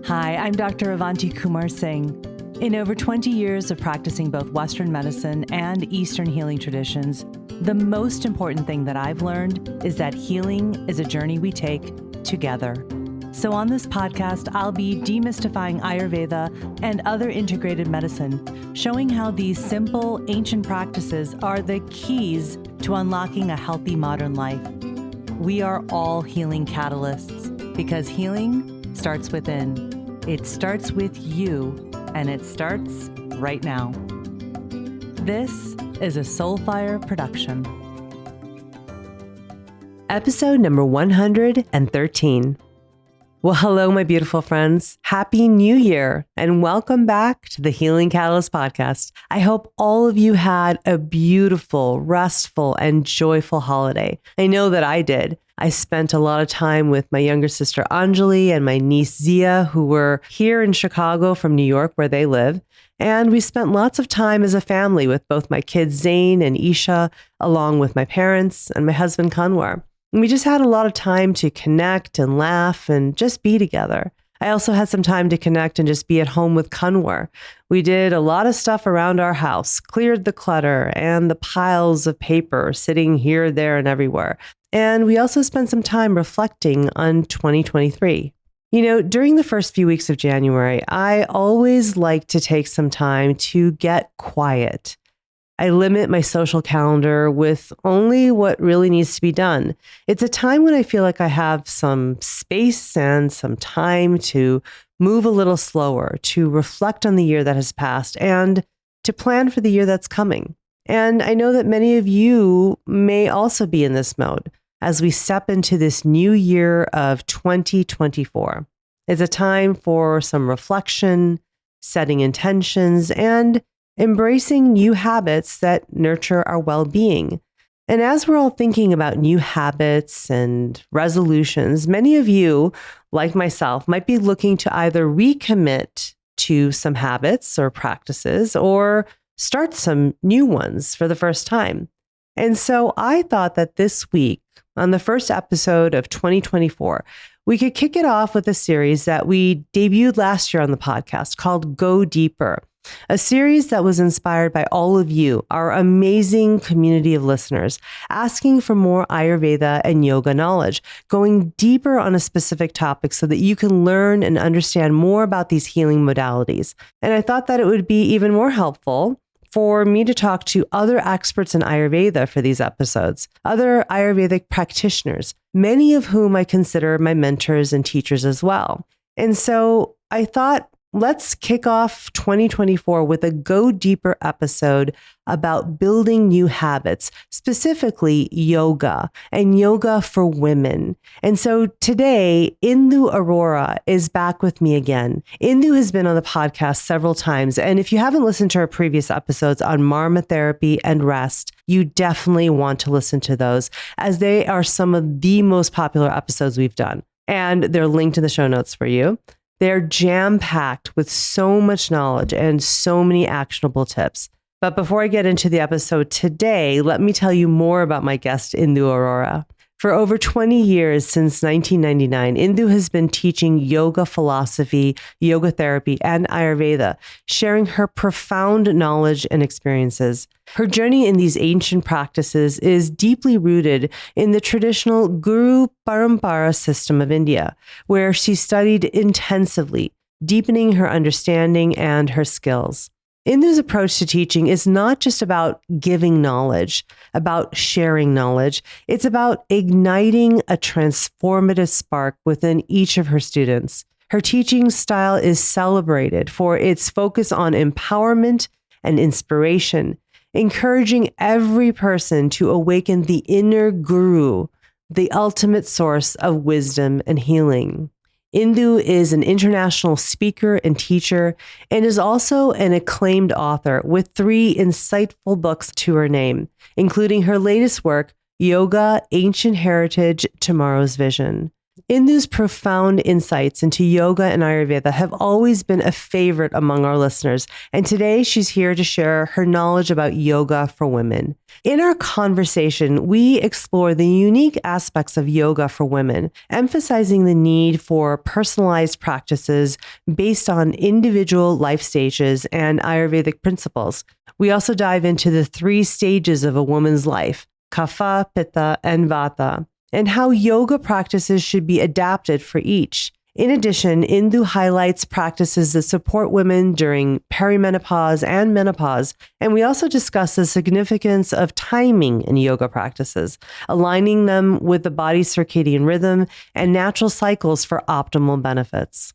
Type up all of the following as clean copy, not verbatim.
Hi, I'm Dr. Avanti Singh. In over 20 years of practicing both Western medicine and Eastern healing traditions, the most important thing that I've learned is that healing is a journey we take together. So on this podcast, I'll be demystifying Ayurveda and other integrated medicine, showing how these simple, ancient practices are the keys to unlocking a healthy modern life. We are all healing catalysts because healing starts within. It starts with you. And it starts right now. This is a Soulfire production. Episode number 113. Well, hello, my beautiful friends. Happy New Year and welcome back to the Healing Catalyst podcast. I hope all of you had a beautiful, restful, and joyful holiday. I know that I did. I spent a lot of time with my younger sister Anjali and my niece Zia, who were here in Chicago from New York, where they live. And we spent lots of time as a family with both my kids Zain and Isha, along with my parents and my husband Kanwar. And we just had a lot of time to connect and laugh and just be together. I also had some time to connect and just be at home with Kanwar. We did a lot of stuff around our house, cleared the clutter and the piles of paper sitting here, there, and everywhere. And we also spent some time reflecting on 2023. You know, during the first few weeks of January, I always like to take some time to get quiet. I limit my social calendar with only what really needs to be done. It's a time when I feel like I have some space and some time to move a little slower, to reflect on the year that has passed, and to plan for the year that's coming. And I know that many of you may also be in this mode as we step into this new year of 2024. It's a time for some reflection, setting intentions, and embracing new habits that nurture our well-being. And as we're all thinking about new habits and resolutions, many of you, like myself, might be looking to either recommit to some habits or practices or start some new ones for the first time. And so I thought that this week, on the first episode of 2024, we could kick it off with a series that we debuted last year on the podcast called Go Deeper, a series that was inspired by all of you, our amazing community of listeners, asking for more Ayurveda and yoga knowledge, going deeper on a specific topic so that you can learn and understand more about these healing modalities. And I thought that it would be even more helpful for me to talk to other experts in Ayurveda for these episodes, other Ayurvedic practitioners, many of whom I consider my mentors and teachers as well. And so I thought, let's kick off 2024 with a Go Deeper episode about building new habits, specifically yoga and yoga for women. And so today, Indu Arora is back with me again. Indu has been on the podcast several times. And if you haven't listened to our previous episodes on Marma therapy and rest, you definitely want to listen to those, as they are some of the most popular episodes we've done. And they're linked in the show notes for you. They're jam-packed with so much knowledge and so many actionable tips. But before I get into the episode today, let me tell you more about my guest, Indu Arora. For over 20 years, since 1999, Indu has been teaching yoga philosophy, yoga therapy, and Ayurveda, sharing her profound knowledge and experiences. Her journey in these ancient practices is deeply rooted in the traditional Guru Parampara system of India, where she studied intensively, deepening her understanding and her skills. Indu's approach to teaching is not just about giving knowledge, about sharing knowledge. It's about igniting a transformative spark within each of her students. Her teaching style is celebrated for its focus on empowerment and inspiration, encouraging every person to awaken the inner guru, the ultimate source of wisdom and healing. Indu is an international speaker and teacher and is also an acclaimed author with 3 insightful books to her name, including her latest work, Yoga, Ancient Heritage, Tomorrow's Vision. Indu's profound insights into yoga and Ayurveda have always been a favorite among our listeners, and today she's here to share her knowledge about yoga for women. In our conversation, we explore the unique aspects of yoga for women, emphasizing the need for personalized practices based on individual life stages and Ayurvedic principles. We also dive into the 3 stages of a woman's life: Kapha, Pitta, and Vata, and how yoga practices should be adapted for each. In addition, Indu highlights practices that support women during perimenopause and menopause, and we also discuss the significance of timing in yoga practices, aligning them with the body's circadian rhythm and natural cycles for optimal benefits.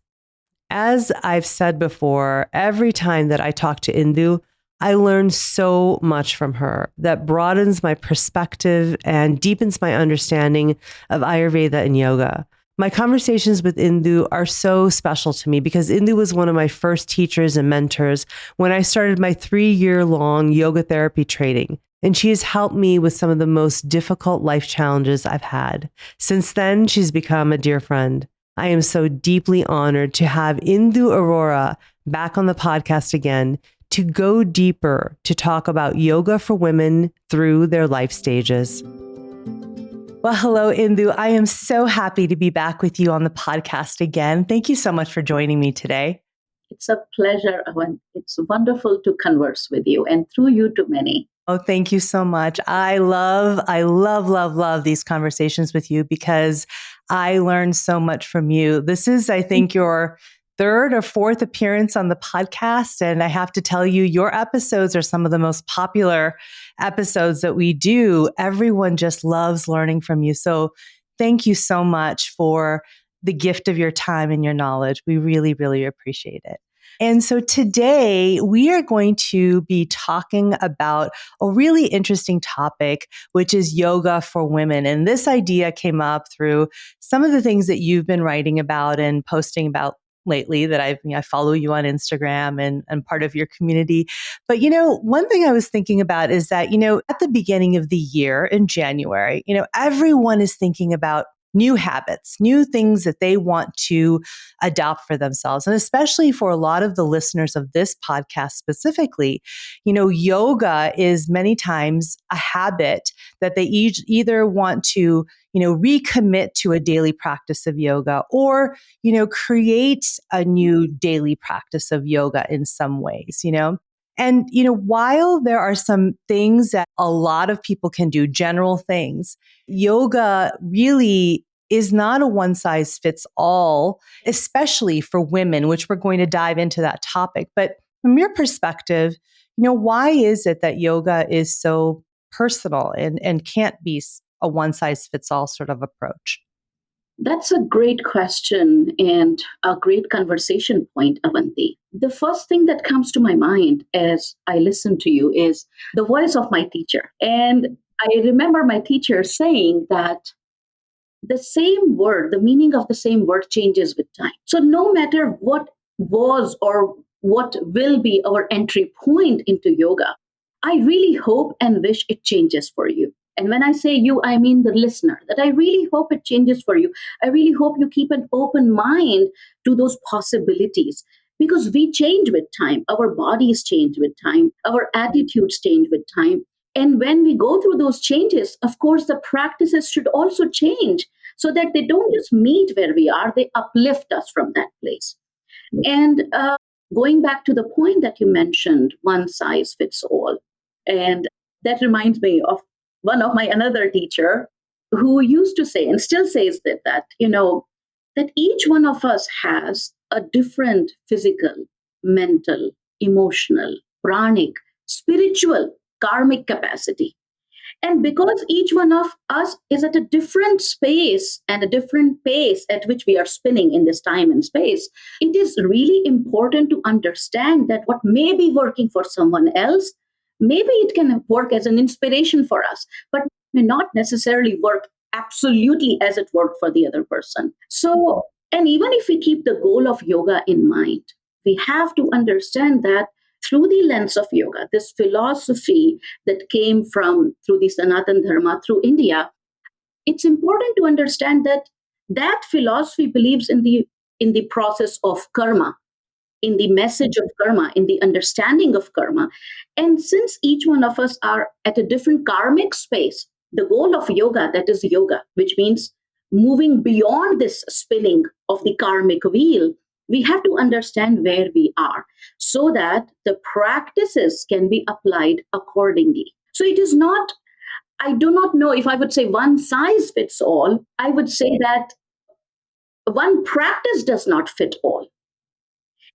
As I've said before, every time that I talk to Indu, I learn so much from her that broadens my perspective and deepens my understanding of Ayurveda and yoga. My conversations with Indu are so special to me because Indu was one of my first teachers and mentors when I started my 3-year-long yoga therapy training, and she has helped me with some of the most difficult life challenges I've had. Since then, she's become a dear friend. I am so deeply honored to have Indu Arora back on the podcast again to go deeper to talk about yoga for women through their life stages. Well, hello, Indu. I am so happy to be back with you on the podcast again. Thank you so much for joining me today. It's a pleasure, Avanti. It's wonderful to converse with you and through you to many. Oh, thank you so much. I love these conversations with you because I learned so much from you. This is, I think, your 3rd or 4th appearance on the podcast. And I have to tell you, your episodes are some of the most popular episodes that we do. Everyone just loves learning from you. So thank you so much for the gift of your time and your knowledge. We really, really appreciate it. And so today we are going to be talking about a really interesting topic, which is yoga for women. And this idea came up through some of the things that you've been writing about and posting about lately that I follow you on Instagram and part of your community. But, one thing I was thinking about is that, at the beginning of the year in January, everyone is thinking about new habits, new things that they want to adopt for themselves. And especially for a lot of the listeners of this podcast specifically, yoga is many times a habit that they either want to, recommit to a daily practice of yoga or, create a new daily practice of yoga in some ways, And, while there are some things that a lot of people can do, general things, yoga really is not a one size fits all, especially for women, which we're going to dive into that topic. But from your perspective, why is it that yoga is so personal and can't be a one size fits all sort of approach? That's a great question and a great conversation point, Avanti. The first thing that comes to my mind as I listen to you is the voice of my teacher. And I remember my teacher saying that the same word, the meaning of the same word changes with time. So no matter what was or what will be our entry point into yoga, I really hope and wish it changes for you. And when I say you, I mean the listener, that I really hope it changes for you. I really hope you keep an open mind to those possibilities because we change with time. Our bodies change with time. Our attitudes change with time. And when we go through those changes, of course, the practices should also change so that they don't just meet where we are, they uplift us from that place. And going back to the point that you mentioned, one size fits all. And that reminds me of one of my another teacher who used to say and still says that that each one of us has a different physical, mental, emotional, pranic, spiritual, karmic capacity. And because each one of us is at a different space and a different pace at which we are spinning in this time and space, it is really important to understand that what may be working for someone else, maybe it can work as an inspiration for us, but may not necessarily work absolutely as it worked for the other person. So, and even if we keep the goal of yoga in mind, we have to understand that through the lens of yoga, this philosophy that came from through the Sanatan Dharma, through India, it's important to understand that That philosophy believes in the process of karma, in the message of karma, in the understanding of karma. And since each one of us are at a different karmic space, the goal of yoga, that is yoga, which means moving beyond this spinning of the karmic wheel, we have to understand where we are so that the practices can be applied accordingly. So it is not, I do not know if I would say one size fits all. I would say that one practice does not fit all.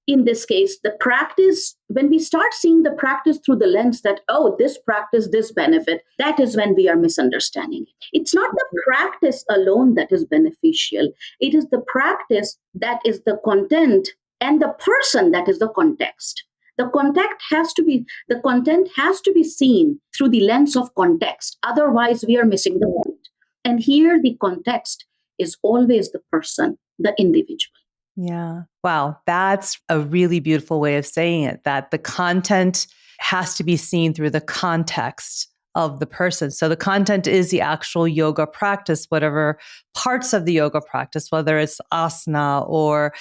In this case, the practice, when we start seeing the practice through the lens that, oh, this practice, this benefit, that is when we are misunderstanding it. It's not the practice alone that is beneficial, it is the practice that is the content, and the person that is the context. The content has to be seen through the lens of context. Otherwise, we are missing the point. And here, the context is always the person, the individual. Yeah. Wow. That's a really beautiful way of saying it, that the content has to be seen through the context of the person. So the content is the actual yoga practice, whatever parts of the yoga practice, whether it's asana or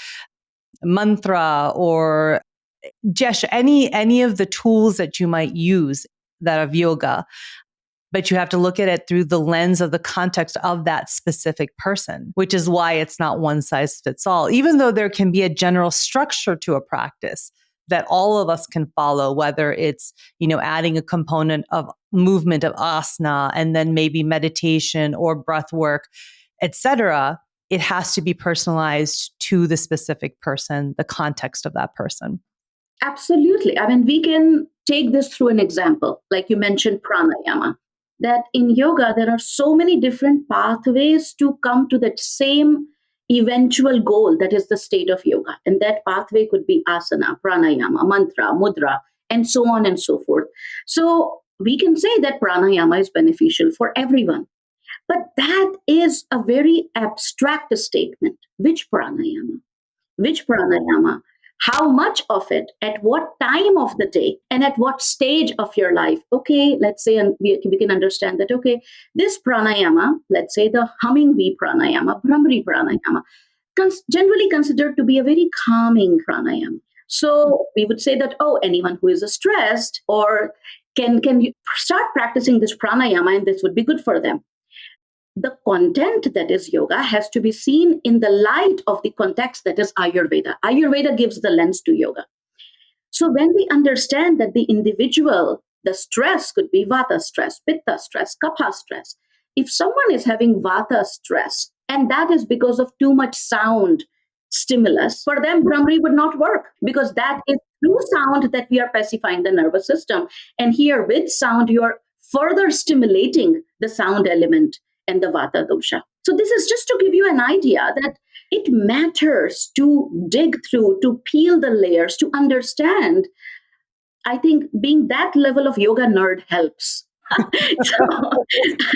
mantra or gesh, any of the tools that you might use that of yoga. But you have to look at it through the lens of the context of that specific person, which is why it's not one size fits all, even though there can be a general structure to a practice that all of us can follow, whether it's, adding a component of movement of asana and then maybe meditation or breath work, etc. It has to be personalized to the specific person, the context of that person. Absolutely. I mean, we can take this through an example, like you mentioned pranayama, that in yoga, there are so many different pathways to come to that same eventual goal that is the state of yoga. And that pathway could be asana, pranayama, mantra, mudra, and so on and so forth. So we can say that pranayama is beneficial for everyone. But that is a very abstract statement. Which pranayama? Which pranayama, how much of it, at what time of the day, and at what stage of your life. Okay, let's say, and we can understand that, okay, this pranayama, let's say the humming bee pranayama, Brahmari pranayama, generally considered to be a very calming pranayama. So we would say that, oh, anyone who is stressed or can start practicing this pranayama and this would be good for them. The content that is yoga has to be seen in the light of the context that is Ayurveda. Ayurveda gives the lens to yoga. So when we understand that the individual, the stress could be Vata stress, Pitta stress, Kapha stress. If someone is having Vata stress, and that is because of too much sound stimulus, for them, Brahmari would not work because that is through sound that we are pacifying the nervous system. And here with sound, you are further stimulating the sound element and the Vata dosha. So this is just to give you an idea that it matters to dig through, to peel the layers, to understand. I think being that level of yoga nerd helps. So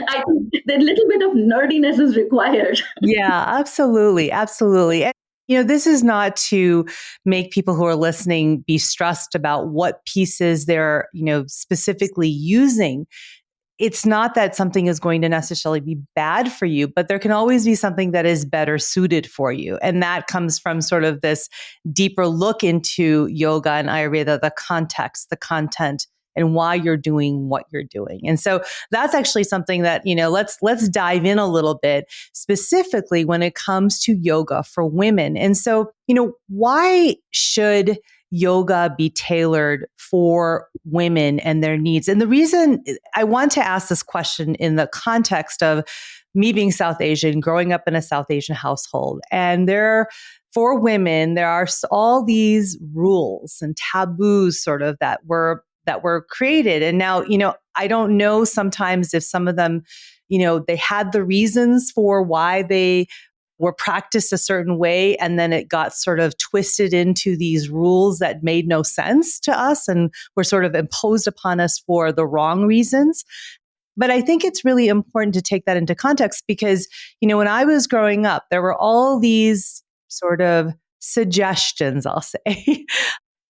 I think the little bit of nerdiness is required. Yeah, absolutely. Absolutely. And, this is not to make people who are listening be stressed about what pieces they're, specifically using. It's not that something is going to necessarily be bad for you, but there can always be something that is better suited for you. And that comes from sort of this deeper look into yoga and Ayurveda, the context, the content, and why you're doing what you're doing. And so that's actually something that, let's dive in a little bit specifically when it comes to yoga for women. And so, why should yoga be tailored for women and their needs? And the reason I want to ask this question in the context of me being South Asian, growing up in a South Asian household, and for women, there are all these rules and taboos sort of that were created. And now, I don't know sometimes if some of them, they had the reasons for why they were practiced a certain way, and then it got sort of twisted into these rules that made no sense to us and were sort of imposed upon us for the wrong reasons. But I think it's really important to take that into context because, when I was growing up, there were all these sort of suggestions, I'll say,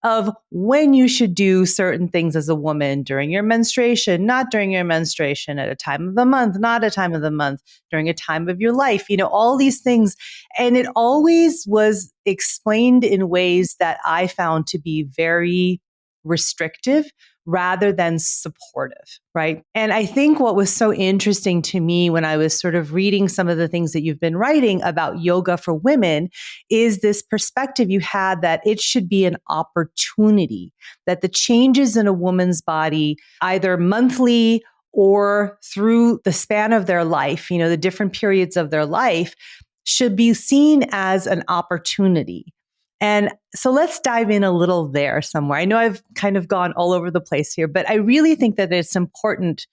of when you should do certain things as a woman during your menstruation, not during your menstruation, at a time of the month, not a time of the month, during a time of your life, all these things. And it always was explained in ways that I found to be very restrictive rather than supportive, right? And I think what was so interesting to me when I was sort of reading some of the things that you've been writing about yoga for women is this perspective you had that it should be an opportunity, that the changes in a woman's body, either monthly or through the span of their life, the different periods of their life, should be seen as an opportunity. And so let's dive in a little there somewhere. I know I've kind of gone all over the place here, but I really think that it's important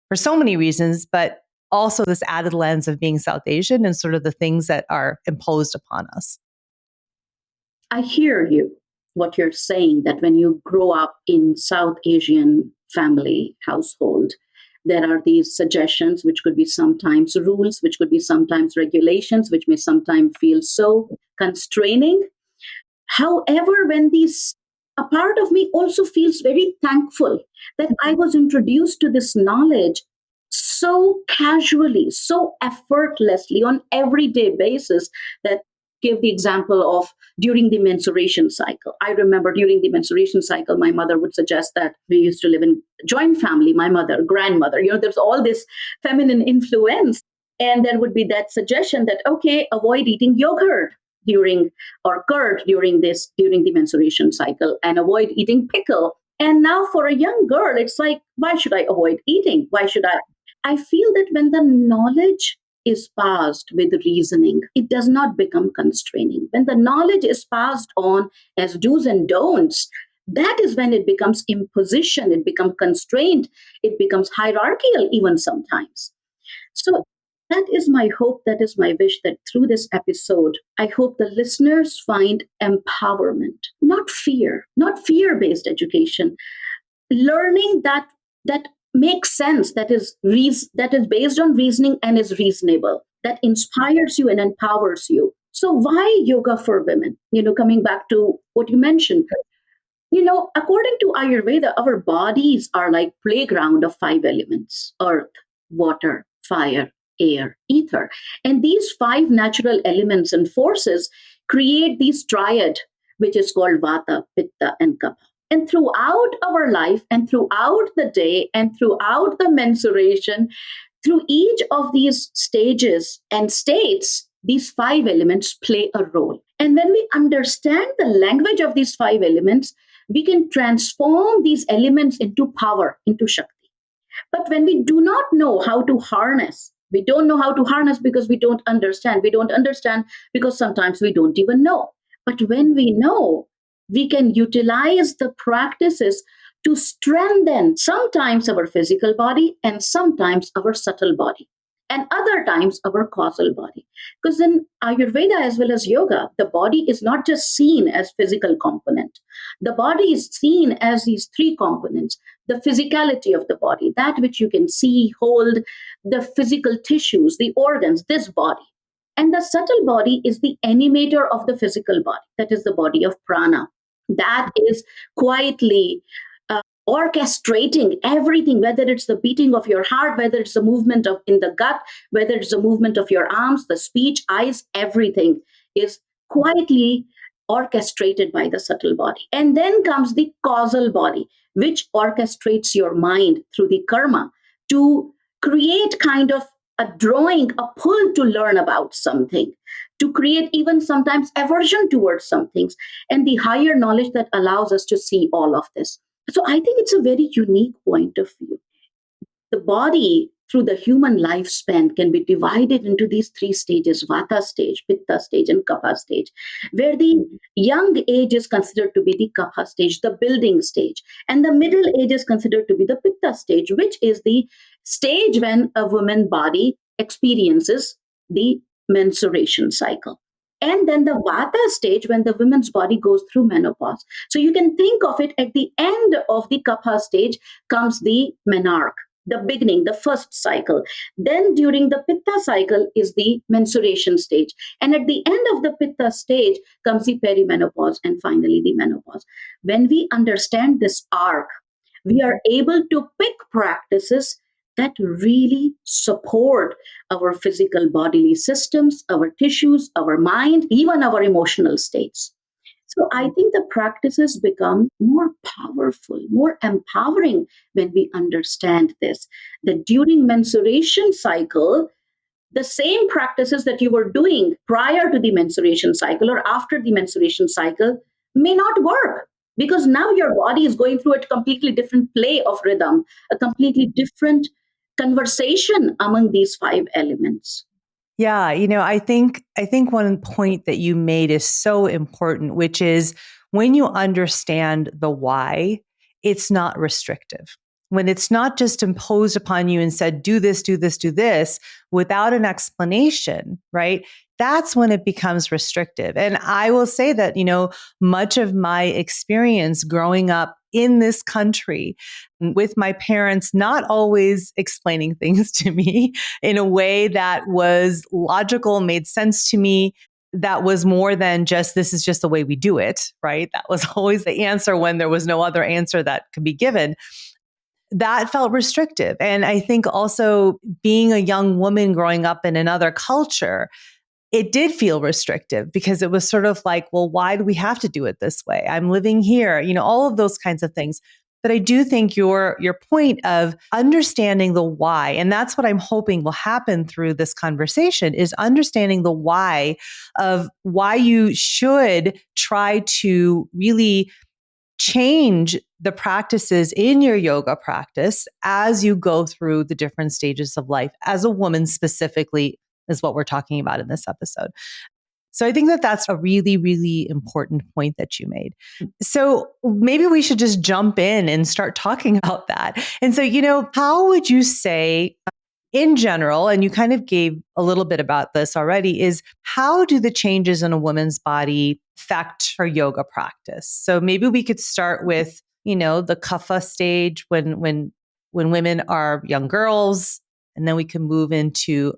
for so many reasons, but also this added lens of being South Asian and sort of the things that are imposed upon us. I hear you, what you're saying, that when you grow up in South Asian family household, there are these suggestions, which could be sometimes rules, which could be sometimes regulations, which may sometimes feel so constraining. However, a part of me also feels very thankful that I was introduced to this knowledge so casually, so effortlessly on everyday basis, that give the example of during the menstruation cycle. I remember during the menstruation cycle, my mother would suggest that we used to live in joint family, my mother, grandmother, there's all this feminine influence. And there would be that suggestion that, okay, avoid eating yogurt during or curd during the menstruation cycle, and avoid eating pickle. And now for a young girl, it's like, why should I avoid eating? Why should I feel that when the knowledge is passed with reasoning, it does not become constraining. When the knowledge is passed on as do's and don'ts, that is when it becomes imposition, it becomes constraint, it becomes hierarchical even sometimes. So that is my hope, that is my wish, that through this episode, I hope the listeners find empowerment, not fear-based education, learning that makes sense, that is based on reasoning and is reasonable, that inspires you and empowers you. So why yoga for women? Coming back to what you mentioned, according to Ayurveda, our bodies are like playground of five elements: earth, water, fire, air, ether. And these five natural elements and forces create these triad, which is called Vata, Pitta, and Kapha. And throughout our life, and throughout the day, and throughout the mensuration, through each of these stages and states, these five elements play a role. And when we understand the language of these five elements, we can transform these elements into power, into Shakti. But when we do not know how to harness, we don't know how to harness because we don't understand. We don't understand because sometimes we don't even know. But when we know, we can utilize the practices to strengthen sometimes our physical body and sometimes our subtle body, and other times our causal body. Because in Ayurveda as well as yoga, the body is not just seen as physical component. The body is seen as these three components: the physicality of the body, that which you can see, hold, the physical tissues, the organs, this body. And the subtle body is the animator of the physical body, that is the body of prana. That is quietly orchestrating everything, whether it's the beating of your heart, whether it's the movement of in the gut, whether it's the movement of your arms, the speech, eyes, everything is quietly orchestrated by the subtle body. And then comes the causal body, which orchestrates your mind through the karma to create kind of a drawing, a pull to learn about something, to create even sometimes aversion towards some things, and the higher knowledge that allows us to see all of this. So I think it's a very unique point of view. The body, through the human lifespan, can be divided into these three stages: Vata stage, Pitta stage, and Kapha stage, where the young age is considered to be the Kapha stage, the building stage, and the middle age is considered to be the Pitta stage, which is the stage when a woman's body experiences the menstruation cycle. And then the Vata stage, when the woman's body goes through menopause. So you can think of it, at the end of the Kapha stage comes the menarche, the beginning, the first cycle. Then during the Pitta cycle is the menstruation stage. And at the end of the Pitta stage comes the perimenopause and finally the menopause. When we understand this arc, we are able to pick practices that really support our physical bodily systems, our tissues, our mind, even our emotional states. So I think the practices become more powerful, more empowering when we understand this. That during menstruation cycle, the same practices that you were doing prior to the menstruation cycle or after the menstruation cycle may not work because now your body is going through a completely different play of rhythm, a completely different conversation among these five elements. Yeah, I think one point that you made is so important, which is when you understand the why, it's not restrictive. When it's not just imposed upon you and said, do this, do this, do this, without an explanation, right? That's when it becomes restrictive. And I will say that, much of my experience growing up in this country with my parents not always explaining things to me in a way that was logical, made sense to me, that was more than just, this is just the way we do it, right? That was always the answer when there was no other answer that could be given. That felt restrictive. And I think also being a young woman growing up in another culture, it did feel restrictive because it was sort of like, well, why do we have to do it this way? I'm living here, all of those kinds of things. But I do think your point of understanding the why, and that's what I'm hoping will happen through this conversation, is understanding the why of why you should try to really change the practices in your yoga practice as you go through the different stages of life as a woman specifically is what we're talking about in this episode. So I think that that's a really, really important point that you made. So maybe we should just jump in and start talking about that. And so, how would you say in general, and you kind of gave a little bit about this already, is how do the changes in a woman's body affect her yoga practice? So maybe we could start with, the Kapha stage when women are young girls, and then we can move into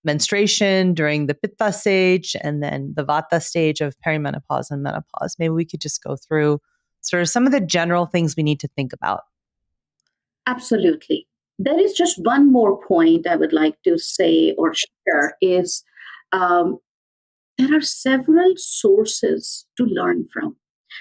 menstruation during the Pitta stage, and then the Vata stage of perimenopause and menopause. Maybe we could just go through sort of some of the general things we need to think about. Absolutely. There is just one more point I would like to say or share is um, there are several sources to learn from.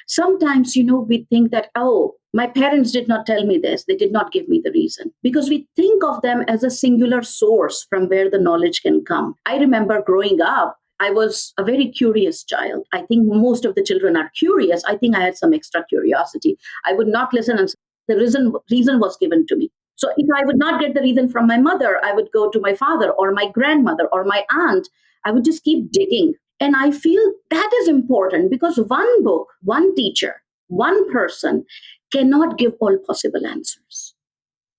Sometimes, we think that, oh, my parents did not tell me this, they did not give me the reason, because we think of them as a singular source from where the knowledge can come. I remember growing up, I was a very curious child. I think most of the children are curious. I think I had some extra curiosity. I would not listen and the reason was given to me. So if I would not get the reason from my mother, I would go to my father or my grandmother or my aunt. I would just keep digging. And I feel that is important because one book, one teacher, one person cannot give all possible answers.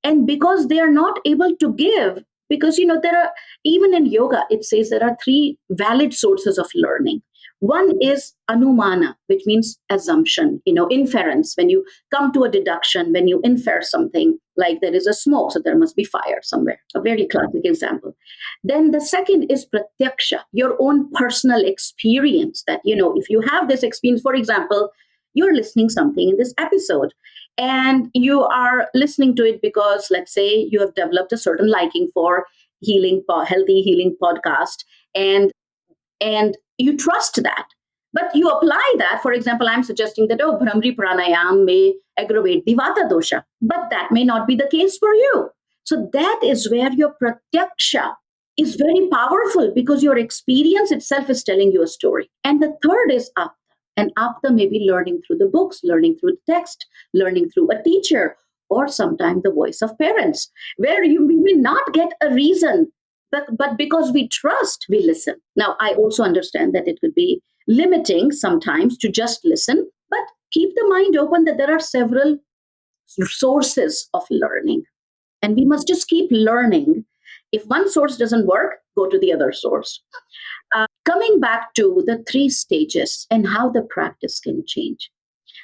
And because they are not able to give, because there are, even in yoga it says there are three valid sources of learning. One is anumana, which means assumption, inference. When you come to a deduction, when you infer something, like there is a smoke, so there must be fire somewhere, a very classic example. Then the second is pratyaksha, your own personal experience, that if you have this experience, for example, you're listening something in this episode and you are listening to it because, let's say, you have developed a certain liking for healthy healing podcast, and you trust that, but you apply that. For example, I'm suggesting that, oh, Bhramri pranayam may aggravate the Vata dosha, but that may not be the case for you. So that is where your pratyaksha is very powerful because your experience itself is telling you a story. And the third is apta. And apta may be learning through the books, learning through the text, learning through a teacher, or sometimes the voice of parents, where you may not get a reason, but because we trust, we listen. Now, I also understand that it could be limiting sometimes to just listen, but keep the mind open that there are several sources of learning. And we must just keep learning. If one source doesn't work, go to the other source. Coming back to the three stages and how the practice can change.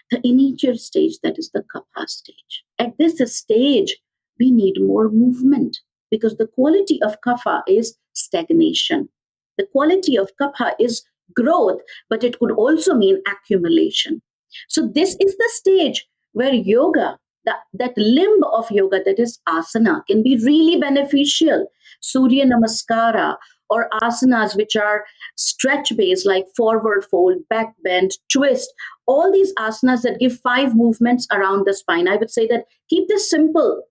The initial stage, that is the kapha stage. At this stage, We need more movement because the quality of kapha is stagnation. The quality of kapha is growth, but it could also mean accumulation. So, this is the stage where yoga, that limb of yoga that is asana, can be really beneficial. Surya Namaskara or asanas which are stretch based, like forward fold, back bend, twist, all these asanas that give 5 movements around the spine. I would say that keep this simple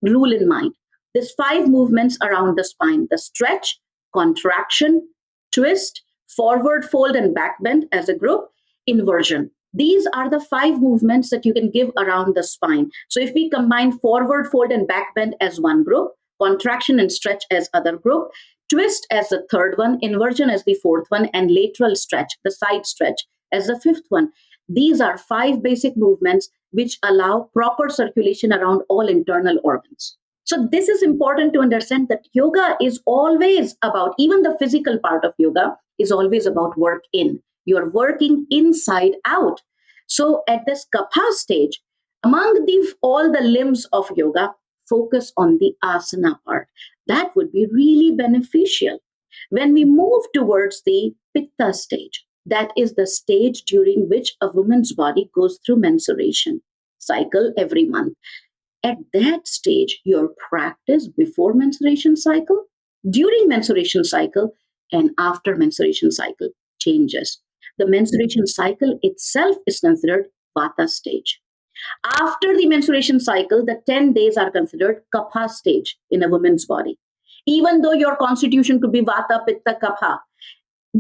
rule in mind. There's 5 movements around the spine: the stretch, contraction, twist, forward fold, and back bend as a group, inversion. These are the 5 movements that you can give around the spine. So if we combine forward fold and back bend as one group, contraction and stretch as other group, twist as the third one, inversion as the fourth one, and lateral stretch, the side stretch, as the fifth one. These are 5 basic movements which allow proper circulation around all internal organs. So, this is important to understand that yoga is always about, even the physical part of yoga is always about work in. You're working inside out. So, at this kapha stage, among all the limbs of yoga, focus on the asana part. That would be really beneficial. When we move towards the pitta stage, that is the stage during which a woman's body goes through menstruation cycle every month. At that stage, your practice before menstruation cycle, during menstruation cycle, and after menstruation cycle changes. The menstruation cycle itself is considered vata stage. After the menstruation cycle, the 10 days are considered kapha stage in a woman's body. Even though your constitution could be vata, pitta, kapha,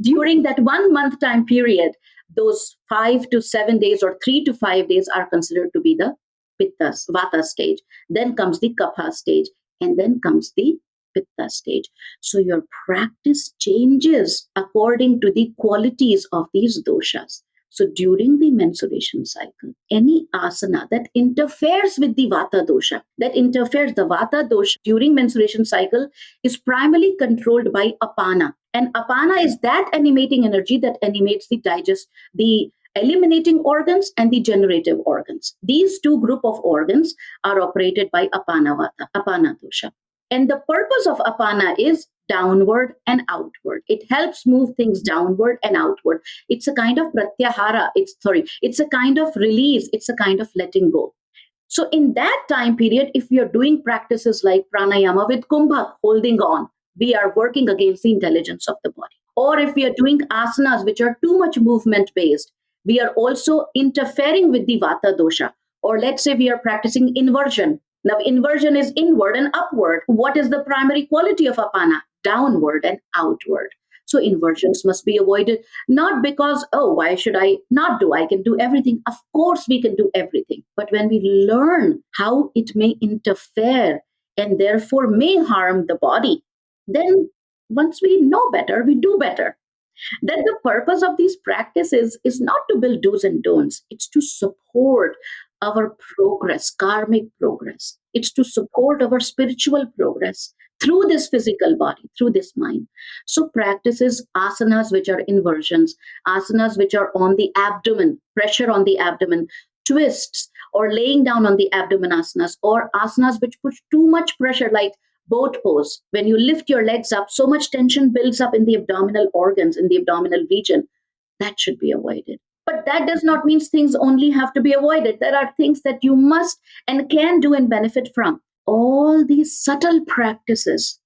during that 1 month time period, those 5 to 7 days or 3 to 5 days are considered to be the pitta, vata stage. Then comes the kapha stage, and then comes the pitta stage. So your practice changes according to the qualities of these doshas. So during the menstruation cycle, any asana that interferes with the vata dosha, the vata dosha during menstruation cycle is primarily controlled by apana. And apana is that animating energy that animates the eliminating organs and the generative organs. These two group of organs are operated by apana vata, apana dosha. And the purpose of apana is downward and outward. It helps move things downward and outward. It's a kind of pratyahara. It's a kind of release. It's a kind of letting go. So in that time period, if you're doing practices like pranayama with kumbha, holding on, we are working against the intelligence of the body. Or if we are doing asanas, which are too much movement based, we are also interfering with the vata dosha. Or let's say we are practicing inversion. Now, inversion is inward and upward. What is the primary quality of apana? Downward and outward. So inversions must be avoided, not because, oh, why should I not do? I can do everything. Of course, we can do everything. But when we learn how it may interfere and therefore may harm the body, then once we know better, we do better. That the purpose of these practices is not to build do's and don'ts, it's to support our progress, karmic progress. It's to support our spiritual progress through this physical body, through this mind. So, practices asanas, which are inversions, asanas, which are on the abdomen, pressure on the abdomen, twists, or laying down on the abdomen asanas, or asanas which put too much pressure, like boat pose. When you lift your legs up, so much tension builds up in the abdominal organs, in the abdominal region. That should be avoided. But that does not mean things only have to be avoided. There are things that you must and can do and benefit from. All these subtle practices,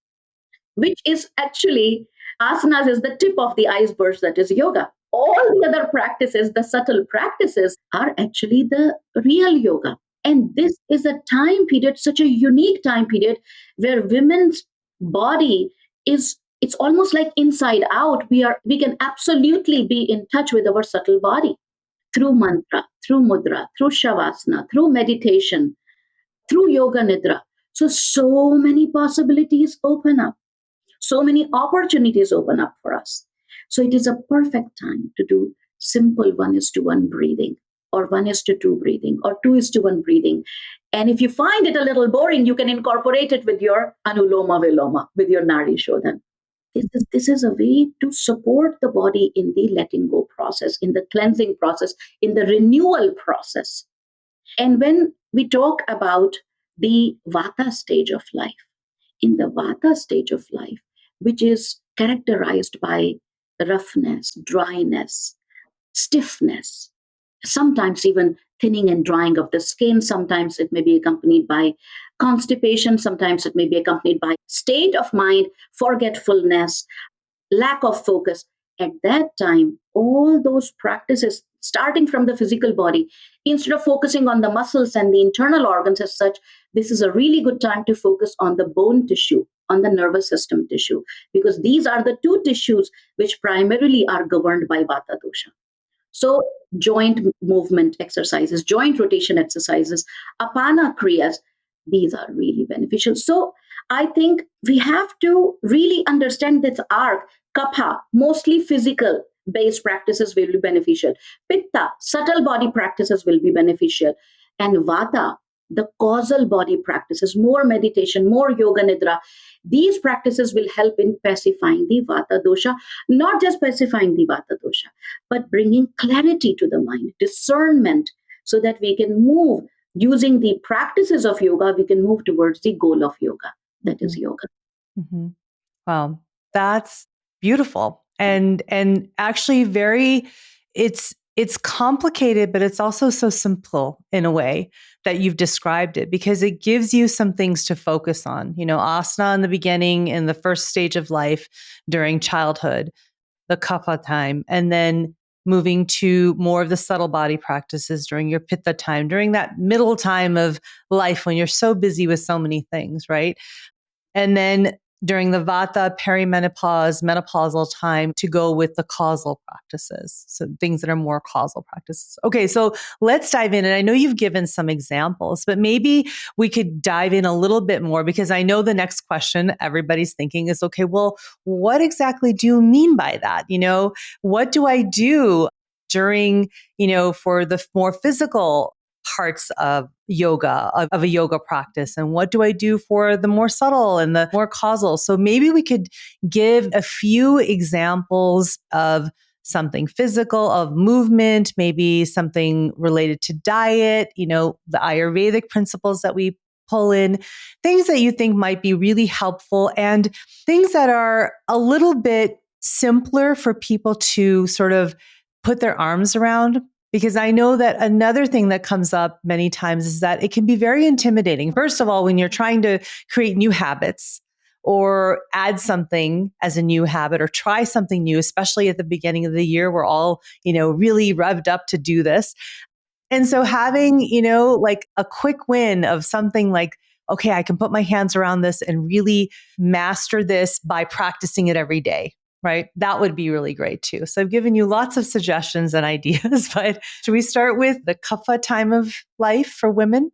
which is actually asanas is the tip of the iceberg, that is yoga. All the other practices, the subtle practices, are actually the real yoga. And this is a time period, such a unique time period, where women's body is, it's almost like inside out. We can absolutely be in touch with our subtle body through mantra, through mudra, through shavasana, through meditation, through yoga nidra. So many possibilities open up. So many opportunities open up for us. So it is a perfect time to do simple 1:1 breathing, or 1:2 breathing, or 2:1 breathing. And if you find it a little boring, you can incorporate it with your anuloma viloma, with your nadi shodhan. This is a way to support the body in the letting go process, in the cleansing process, in the renewal process. And when we talk about the Vata stage of life. In the Vata stage of life, which is characterized by roughness, dryness, stiffness, sometimes even thinning and drying of the skin. Sometimes it may be accompanied by constipation. Sometimes it may be accompanied by state of mind, forgetfulness, lack of focus. At that time, all those practices, starting from the physical body, instead of focusing on the muscles and the internal organs as such, this is a really good time to focus on the bone tissue, on the nervous system tissue, because these are the two tissues which primarily are governed by Vata dosha. So, joint movement exercises, joint rotation exercises, apana kriyas, these are really beneficial. So, I think we have to really understand this arc. Kapha, mostly physical based practices will be beneficial. Pitta, subtle body practices will be beneficial. And Vata, the causal body practices, more meditation, more yoga nidra. These practices will help in pacifying the Vata dosha, not just pacifying the Vata dosha, but bringing clarity to the mind, discernment, so that we can move using the practices of yoga, we can move towards the goal of yoga, that is yoga. Mm-hmm. Wow, that's beautiful, and actually very. It's complicated, but it's also so simple in a way that you've described it, because it gives you some things to focus on. Asana in the beginning, in the first stage of life, during childhood, the kapha time, and then moving to more of the subtle body practices during your pitta time, during that middle time of life when you're so busy with so many things, right? And then during the Vata, perimenopause, menopausal time, to go with the causal practices. So things that are more causal practices. Okay, so let's dive in. And I know you've given some examples, but maybe we could dive in a little bit more, because I know the next question everybody's thinking is, okay, well, what exactly do you mean by that? What do I do during, for the more physical parts of yoga, of a yoga practice? And what do I do for the more subtle and the more causal? So maybe we could give a few examples of something physical, of movement, maybe something related to diet, the Ayurvedic principles that we pull in, things that you think might be really helpful, and things that are a little bit simpler for people to sort of put their arms around. Because I know that another thing that comes up many times is that it can be very intimidating. First of all, when you're trying to create new habits or add something as a new habit or try something new, especially at the beginning of the year, we're all, really revved up to do this. And so having, like a quick win of something like, okay, I can put my hands around this and really master this by practicing it every day. Right? That would be really great too. So I've given you lots of suggestions and ideas, but should we start with the kapha time of life for women?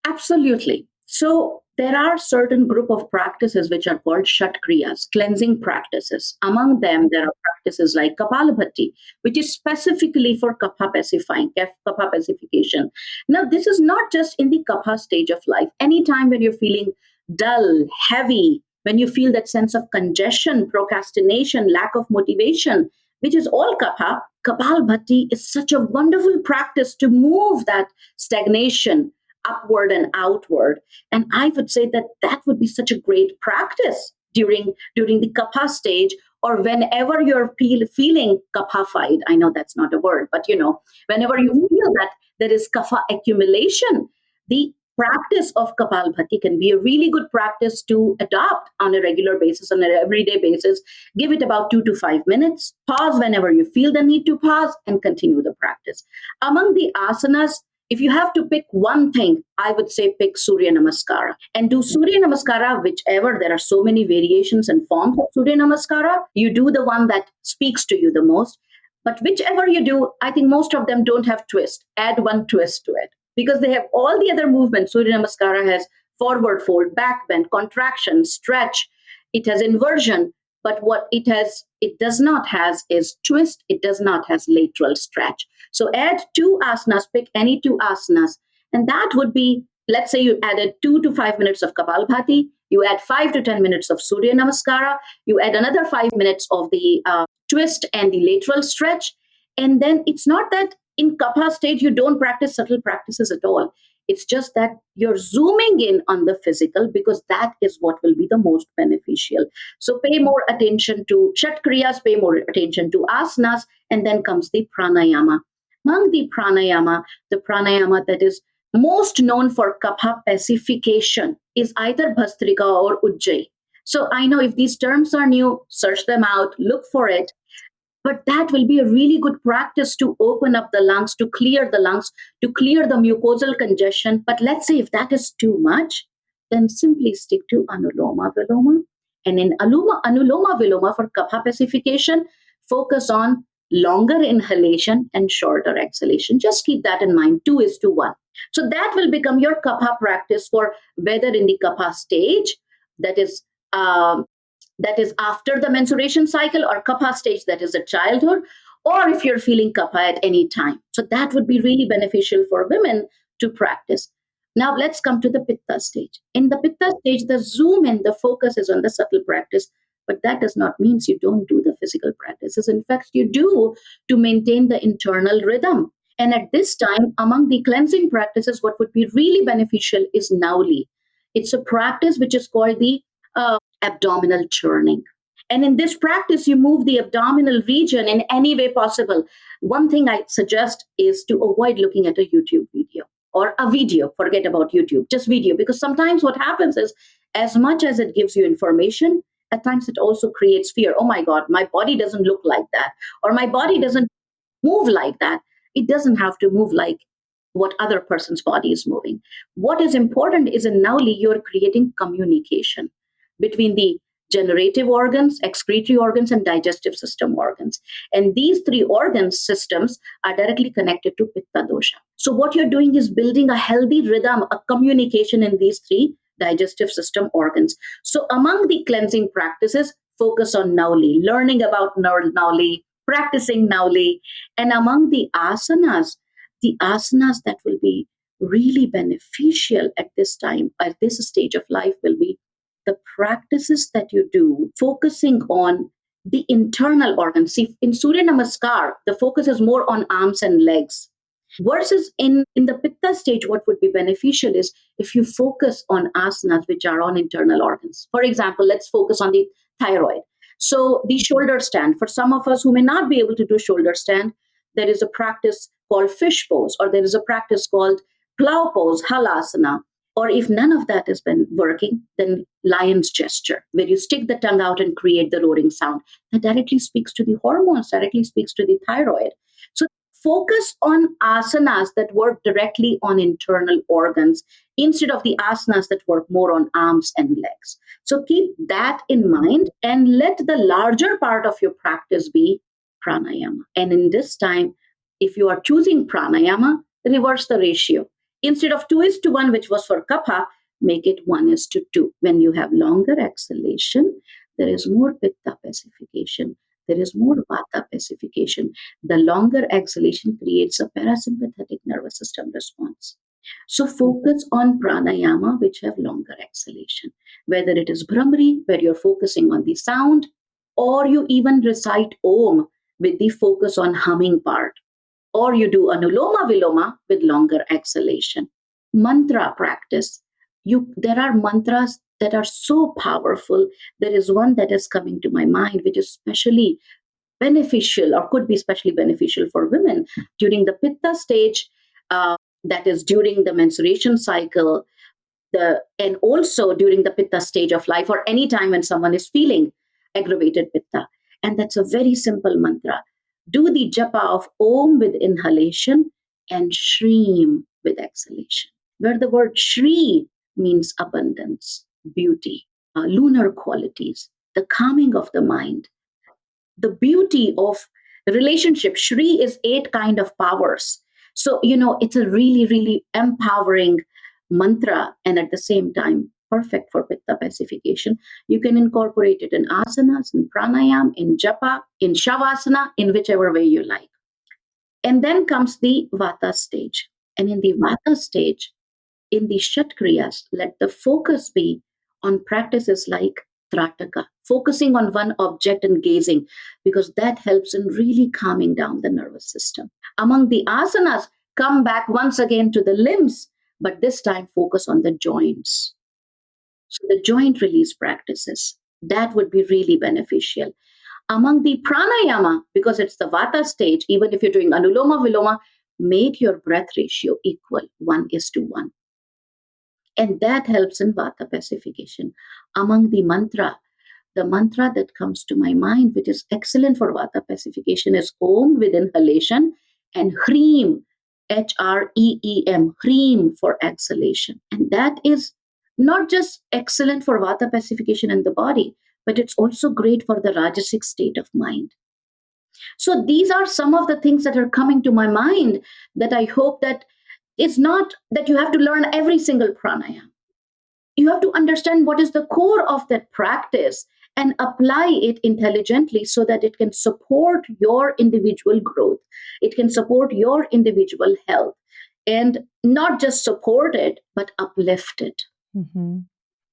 Absolutely. So there are certain group of practices which are called shat kriyas, cleansing practices. Among them, there are practices like Kapalabhati, which is specifically for kapha pacifying, kapha pacification. Now, this is not just in the kapha stage of life. Anytime when you're feeling dull, heavy, when you feel that sense of congestion, procrastination, lack of motivation, which is all kapha, Kapalabhati is such a wonderful practice to move that stagnation upward and outward. And I would say that that would be such a great practice during the kapha stage, or whenever you're feeling kapha-fied. I know that's not a word, but whenever you feel that there is kapha accumulation, the practice of Kapalbhati can be a really good practice to adopt on a regular basis, on an everyday basis. Give it about 2 to 5 minutes. Pause whenever you feel the need to pause and continue the practice. Among the asanas, if you have to pick one thing, I would say pick Surya Namaskara and do Surya Namaskara, whichever. There are so many variations and forms of Surya Namaskara. You do the one that speaks to you the most. But whichever you do, I think most of them don't have twist. Add one twist to it because they have all the other movements. Surya Namaskara has forward fold, back bend, contraction, stretch. It has inversion. But what it does not has is twist. It does not has lateral stretch. So add two asanas, pick any two asanas. And that would be, let's say you added 2 to 5 minutes of Kapalbhati, you add 5 to 10 minutes of Surya Namaskara, you add another 5 minutes of the twist and the lateral stretch. And then it's not that in Kapha stage you don't practice subtle practices at all. It's just that you're zooming in on the physical because that is what will be the most beneficial. So pay more attention to Shat Kriyas, pay more attention to asanas, and then comes the pranayama. Among the pranayama that is most known for kapha pacification is either Bhastrika or Ujjayi. So I know if these terms are new, search them out, look for it. But that will be a really good practice to open up the lungs, to clear the lungs, to clear the mucosal congestion. But let's say if that is too much, then simply stick to Anuloma Viloma. And in Anuloma Viloma for kapha pacification, focus on longer inhalation and shorter exhalation. Just keep that in mind. 2:1. So that will become your kapha practice for whether in the kapha stage, that is um, that is after the menstruation cycle, or kapha stage, that is a childhood, or if you're feeling kapha at any time. So that would be really beneficial for women to practice. Now let's come to the pitta stage. In the pitta stage, the zoom in, the focus is on the subtle practice, but that does not mean you don't do the physical practices. In fact, you do, to maintain the internal rhythm. And at this time, among the cleansing practices, what would be really beneficial is Nauli. It's a practice which is called the abdominal churning. And in this practice, you move the abdominal region in any way possible. One thing I suggest is to avoid looking at a YouTube video or a video. Forget about YouTube, just video. Because sometimes what happens is, as much as it gives you information, at times it also creates fear. Oh my God, my body doesn't look like that, or my body doesn't move like that. It doesn't have to move like what other person's body is moving. What is important is in Nauli, you're creating communication between the generative organs, excretory organs, and digestive system organs. And these three organs systems are directly connected to Pitta dosha. So what you're doing is building a healthy rhythm, a communication in these three digestive system organs. So among the cleansing practices, focus on Nauli, learning about Nauli, practicing Nauli. And among the asanas that will be really beneficial at this time, at this stage of life, will be the practices that you do focusing on the internal organs. See, in Surya Namaskar, the focus is more on arms and legs. Versus in the Pitta stage, what would be beneficial is if you focus on asanas which are on internal organs. For example, let's focus on the thyroid. So the shoulder stand, for some of us who may not be able to do shoulder stand, there is a practice called fish pose, or there is a practice called plow pose, halasana. Or if none of that has been working, then lion's gesture, where you stick the tongue out and create the roaring sound. That directly speaks to the hormones, directly speaks to the thyroid. So focus on asanas that work directly on internal organs instead of the asanas that work more on arms and legs. So keep that in mind and let the larger part of your practice be pranayama. And in this time, if you are choosing pranayama, reverse the ratio. Instead of 2:1, which was for kapha, make it 1:2. When you have longer exhalation, there is more pitta pacification. There is more vata pacification. The longer exhalation creates a parasympathetic nervous system response. So focus on pranayama, which have longer exhalation. Whether it is Brahmari, where you're focusing on the sound, or you even recite Om with the focus on humming part, or you do Anuloma Viloma with longer exhalation. Mantra practice. There are mantras that are so powerful. There is one that is coming to my mind, which is especially beneficial, or could be especially beneficial for women during the Pitta stage, that is during the menstruation cycle, and also during the Pitta stage of life, or any time when someone is feeling aggravated Pitta. And that's a very simple mantra. Do the japa of Om with inhalation and Shreem with exhalation, where the word Shri means abundance, beauty, lunar qualities, the calming of the mind, the beauty of relationship. Shri is 8 kind of powers. So, it's a really, really empowering mantra, and at the same time, perfect for pitta pacification. You can incorporate it in asanas, in pranayam, in japa, in shavasana, in whichever way you like. And then comes the vata stage. And in the vata stage, in the Shat Kriyas, let the focus be on practices like Trataka, focusing on one object and gazing, because that helps in really calming down the nervous system. Among the asanas, come back once again to the limbs, but this time focus on the joints. So the joint release practices, that would be really beneficial. Among the pranayama, because it's the vata stage, even if you're doing anuloma viloma, make your breath ratio equal 1:1. And that helps in vata pacification. Among the mantra that comes to my mind, which is excellent for vata pacification, is Om with inhalation and Hreem, Hreem, Hreem for exhalation. And that is not just excellent for vata pacification in the body, but it's also great for the rajasic state of mind. So these are some of the things that are coming to my mind that I hope that it's not that you have to learn every single pranayama. You have to understand what is the core of that practice and apply it intelligently so that it can support your individual growth. It can support your individual health and not just support it, but uplift it. Mm-hmm.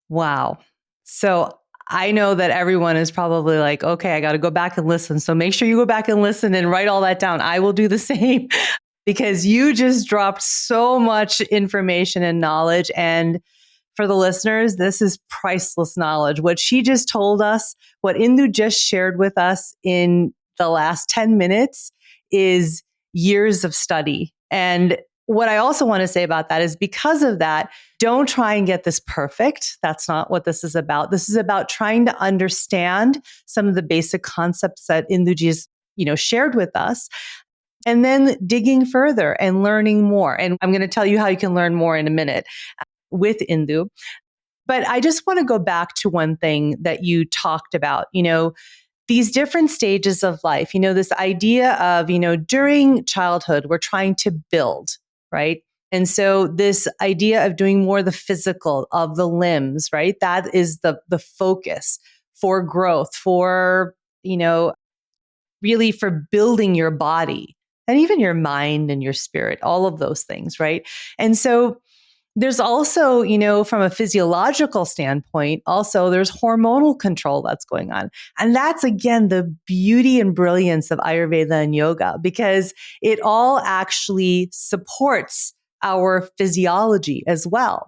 Wow. So I know that everyone is probably like, okay, I got to go back and listen. So make sure you go back and listen and write all that down. I will do the same because you just dropped so much information and knowledge. And for the listeners, this is priceless knowledge. What she just told us, what Indu just shared with us in the last 10 minutes is years of study. And what I also want to say about that is because of that, don't try and get this perfect. That's not what this is about. This is about trying to understand some of the basic concepts that Induji's, shared with us, and then digging further and learning more. And I'm going to tell you how you can learn more in a minute with Indu. But I just want to go back to one thing that you talked about, these different stages of life, this idea of, during childhood, we're trying to build, right? And so this idea of doing more the physical of the limbs, right? That is the focus for growth, for, really for building your body and even your mind and your spirit, all of those things, right? And so there's also, from a physiological standpoint, also there's hormonal control that's going on. And that's, again, the beauty and brilliance of Ayurveda and yoga, because it all actually supports our physiology as well.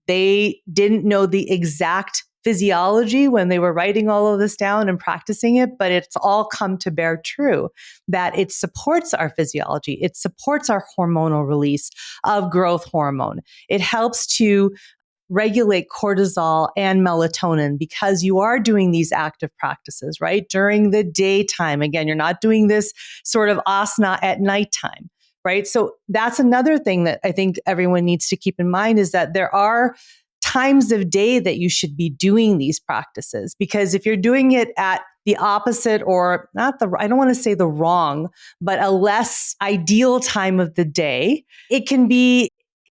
They didn't know the exact physiology when they were writing all of this down and practicing it, but it's all come to bear true that it supports our physiology. It supports our hormonal release of growth hormone. It helps to regulate cortisol and melatonin because you are doing these active practices, right? During the daytime. Again, you're not doing this sort of asana at nighttime, right? So that's another thing that I think everyone needs to keep in mind is that there are times of day that you should be doing these practices, because if you're doing it at the opposite, or I don't want to say the wrong, but a less ideal time of the day,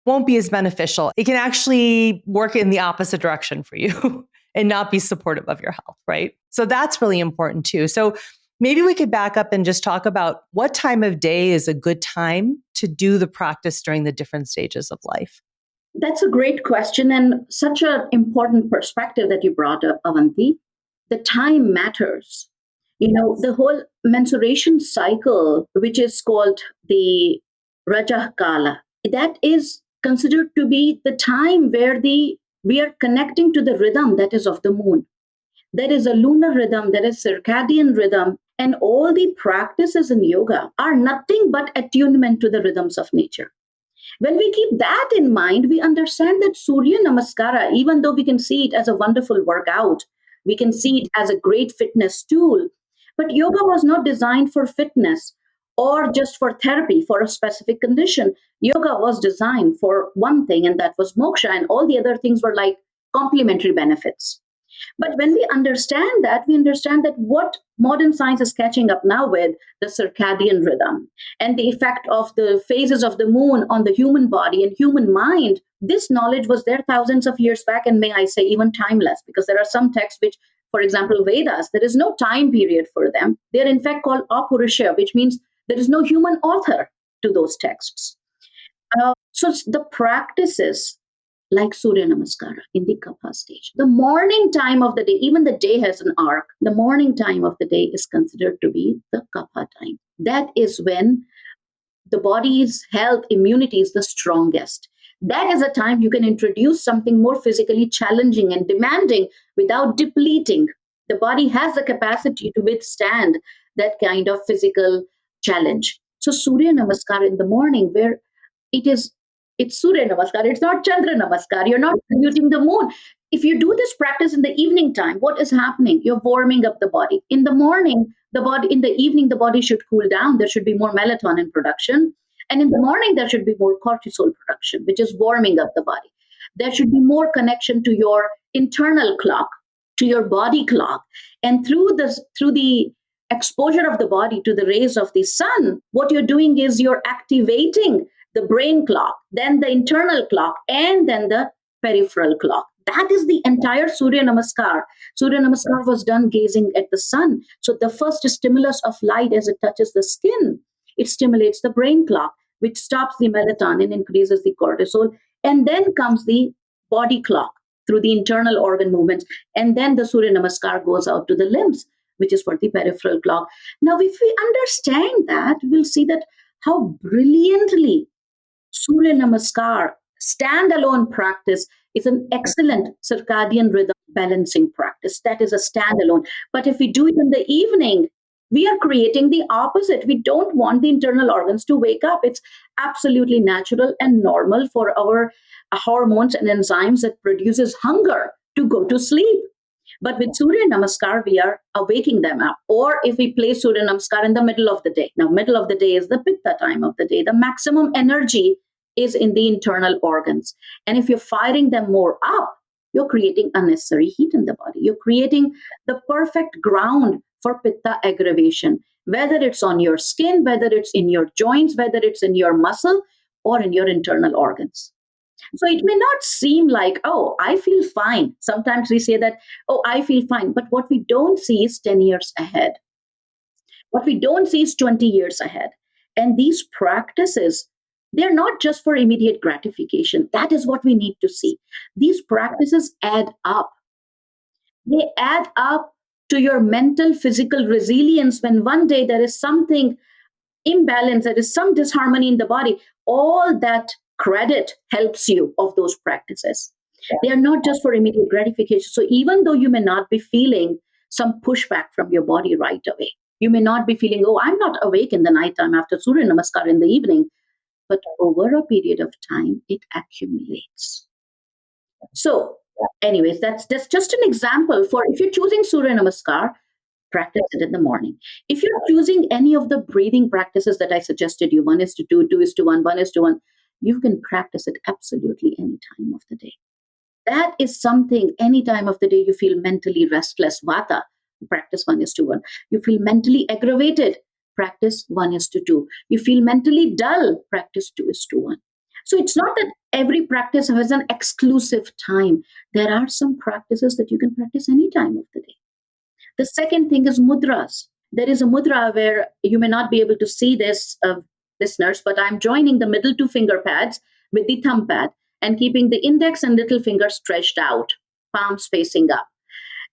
won't be as beneficial. It can actually work in the opposite direction for you and not be supportive of your health, right? So that's really important too. So maybe we could back up and just talk about what time of day is a good time to do the practice during the different stages of life. That's a great question and such an important perspective that you brought up, Avanti. The time matters. The whole mensuration cycle, which is called the Raja Kala, that is considered to be the time where we are connecting to the rhythm that is of the moon. There is a lunar rhythm, there is circadian rhythm, and all the practices in yoga are nothing but attunement to the rhythms of nature. When we keep that in mind, we understand that Surya Namaskara, even though we can see it as a wonderful workout, we can see it as a great fitness tool, but yoga was not designed for fitness or just for therapy for a specific condition. Yoga was designed for one thing, and that was moksha, and all the other things were like complementary benefits. But when we understand that, what modern science is catching up now with the circadian rhythm and the effect of the phases of the moon on the human body and human mind, this knowledge was there thousands of years back, and may I say even timeless, because there are some texts which, for example, Vedas, there is no time period for them. They're in fact called apurusha, which means there is no human author to those texts. So the practices like Surya Namaskara in the Kapha stage. The morning time of the day, even the day has an arc, the morning time of the day is considered to be the Kapha time. That is when the body's health, immunity is the strongest. That is a time you can introduce something more physically challenging and demanding without depleting. The body has the capacity to withstand that kind of physical challenge. So Surya Namaskar in the morning, where it is it's Surya Namaskar, it's not Chandra Namaskar. You're not saluting the moon. If you do this practice in the evening time, what is happening? You're warming up the body. In the morning, the body in the evening, the body should cool down. There should be more melatonin production. And in the morning, there should be more cortisol production, which is warming up the body. There should be more connection to your internal clock, to your body clock. And through the exposure of the body to the rays of the sun, what you're doing is you're activating the brain clock, then the internal clock, and then the peripheral clock. That is the entire Surya Namaskar. Surya Namaskar was done gazing at the sun. So the first stimulus of light as it touches the skin, it stimulates the brain clock, which stops the melatonin, increases the cortisol, and then comes the body clock through the internal organ movements. And then the Surya Namaskar goes out to the limbs, which is for the peripheral clock. Now, if we understand that, we'll see that how brilliantly Surya Namaskar, standalone practice, is an excellent circadian rhythm balancing practice. That is a standalone. But if we do it in the evening, we are creating the opposite. We don't want the internal organs to wake up. It's absolutely natural and normal for our hormones and enzymes that produces hunger to go to sleep. But with Surya Namaskar, we are awaking them up. Or if we place Surya Namaskar in the middle of the day. Now, middle of the day is the Pitta time of the day. The maximum energy is in the internal organs. And if you're firing them more up, you're creating unnecessary heat in the body. You're creating the perfect ground for Pitta aggravation, whether it's on your skin, whether it's in your joints, whether it's in your muscle or in your internal organs. So it may not seem like, oh, I feel fine. Sometimes we say that, oh, I feel fine. But what we don't see is 10 years ahead. What we don't see is 20 years ahead. And these practices, they're not just for immediate gratification. That is what we need to see. These practices add up. They add up to your mental, physical resilience when one day there is something imbalance, there is some disharmony in the body. All that credit helps you of those practices. They are not just for immediate gratification. So even though you may not be feeling some pushback from your body right away, you may not be feeling, oh, I'm not awake in the nighttime after Surya Namaskar in the evening, but over a period of time, it accumulates. So, anyways, that's just an example for if you're choosing Surya Namaskar, practice it in the morning. If you're choosing any of the breathing practices that I suggested you, 1:2, 2:1, 1:1, you can practice it absolutely any time of the day. That is something, any time of the day you feel mentally restless, Vata, practice 1:1. You feel mentally aggravated, practice 1:2. You feel mentally dull, practice 2:1. So it's not that every practice has an exclusive time. There are some practices that you can practice any time of the day. The second thing is mudras. There is a mudra where you may not be able to see this, listeners, but I'm joining the middle two finger pads with the thumb pad and keeping the index and little finger stretched out, palms facing up.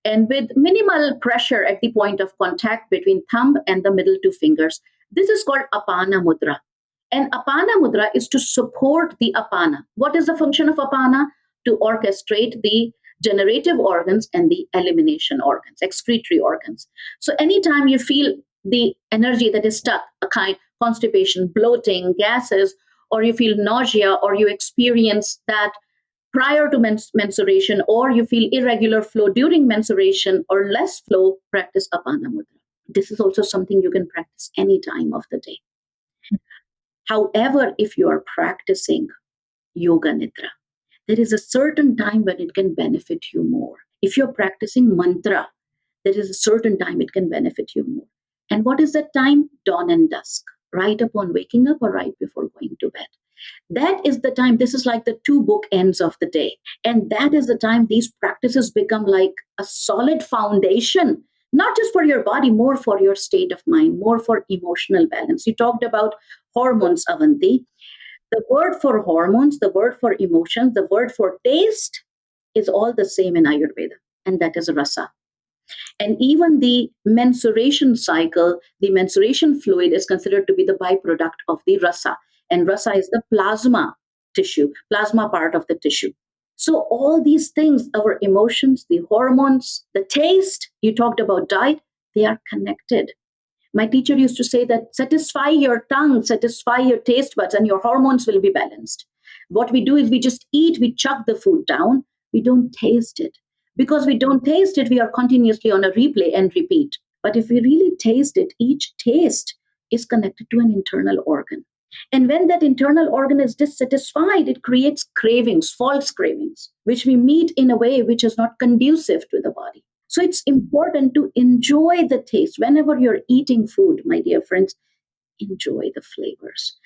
And with minimal pressure at the point of contact between thumb and the middle two fingers. This is called Apana Mudra. And Apana Mudra is to support the Apana. What is the function of Apana? To orchestrate the generative organs and the elimination organs, excretory organs. So anytime you feel the energy that is stuck, a kind constipation, bloating, gases, or you feel nausea, or you experience that prior to menstruation, or you feel irregular flow during menstruation or less flow, practice Apana Mudra. This is also something you can practice any time of the day. However, if you are practicing Yoga Nidra, there is a certain time when it can benefit you more. If you're practicing mantra, there is a certain time it can benefit you more. And what is that time? Dawn and dusk, right upon waking up or right before going to bed. That is the time, this is like the two bookends of the day. And that is the time these practices become like a solid foundation, not just for your body, more for your state of mind, more for emotional balance. You talked about hormones, Avanti. The word for hormones, the word for emotions, the word for taste is all the same in Ayurveda, and that is rasa. And even the menstruation cycle, the menstruation fluid is considered to be the byproduct of the rasa. And rasa is the plasma tissue, plasma part of the tissue. So all these things, our emotions, the hormones, the taste, you talked about diet, they are connected. My teacher used to say that satisfy your tongue, satisfy your taste buds, and your hormones will be balanced. What we do is we just eat, we chuck the food down, we don't taste it. Because we don't taste it, we are continuously on a replay and repeat. But if we really taste it, each taste is connected to an internal organ. And when that internal organ is dissatisfied, it creates cravings, false cravings, which we meet in a way which is not conducive to the body. So it's important to enjoy the taste. Whenever you're eating food, my dear friends, enjoy the flavors.